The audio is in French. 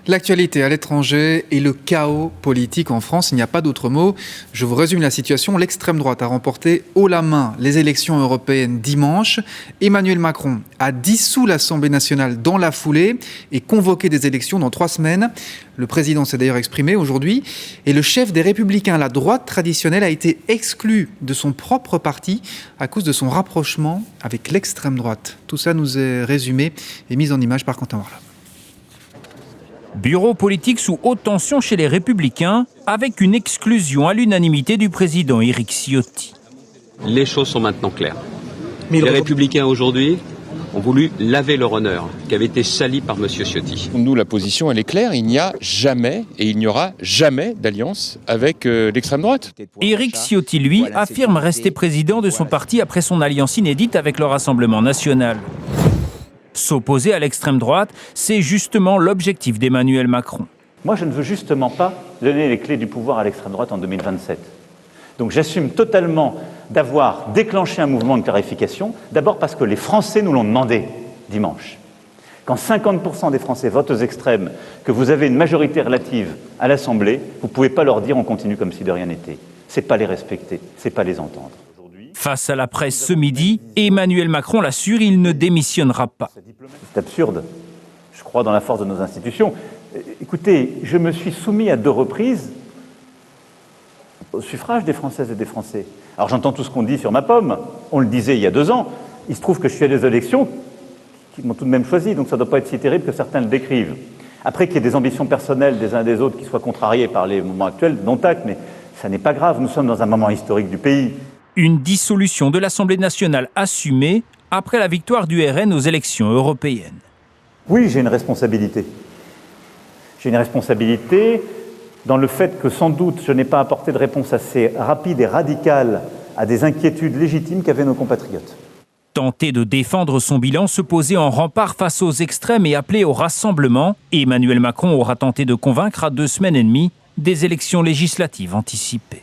L'actualité à l'étranger et le chaos politique en France, il n'y a pas d'autre mot. Je vous résume la situation. L'extrême droite a remporté haut la main les élections européennes dimanche. Emmanuel Macron a dissous l'Assemblée nationale dans la foulée et convoqué des élections dans 3 semaines. Le président s'est d'ailleurs exprimé aujourd'hui. Et le chef des Républicains, la droite traditionnelle, a été exclu de son propre parti à cause de son rapprochement avec l'extrême droite. Tout ça nous est résumé et mis en image par Quentin Warlap. Bureau politique sous haute tension chez les Républicains, avec une exclusion à l'unanimité du président Éric Ciotti. Les choses sont maintenant claires. Les Républicains aujourd'hui ont voulu laver leur honneur, qui avait été sali par M. Ciotti. Nous, la position, elle est claire. Il n'y a jamais et il n'y aura jamais d'alliance avec l'extrême droite. Éric Ciotti, lui, affirme rester président de son parti après son alliance inédite avec le Rassemblement national. S'opposer à l'extrême droite, c'est justement l'objectif d'Emmanuel Macron. Moi, je ne veux justement pas donner les clés du pouvoir à l'extrême droite en 2027. Donc j'assume totalement d'avoir déclenché un mouvement de clarification, d'abord parce que les Français nous l'ont demandé dimanche. Quand 50% des Français votent aux extrêmes, que vous avez une majorité relative à l'Assemblée, vous ne pouvez pas leur dire on continue comme si de rien n'était. Ce n'est pas les respecter, ce n'est pas les entendre. Face à la presse ce midi, Emmanuel Macron l'assure, il ne démissionnera pas. C'est absurde. Je crois dans la force de nos institutions. Écoutez, je me suis soumis à 2 reprises au suffrage des Françaises et des Français. Alors j'entends tout ce qu'on dit sur ma pomme. On le disait il y a 2 ans. Il se trouve que je suis à des élections qui m'ont tout de même choisi, donc ça ne doit pas être si terrible que certains le décrivent. Après qu'il y ait des ambitions personnelles des uns et des autres qui soient contrariées par les moments actuels, dont acte, mais ça n'est pas grave. Nous sommes dans un moment historique du pays. Une dissolution de l'Assemblée nationale assumée après la victoire du RN aux élections européennes. Oui, j'ai une responsabilité. J'ai une responsabilité dans le fait que sans doute je n'ai pas apporté de réponse assez rapide et radicale à des inquiétudes légitimes qu'avaient nos compatriotes. Tenter de défendre son bilan, se poser en rempart face aux extrêmes et appeler au rassemblement, Emmanuel Macron aura tenté de convaincre à 2 semaines et demie des élections législatives anticipées.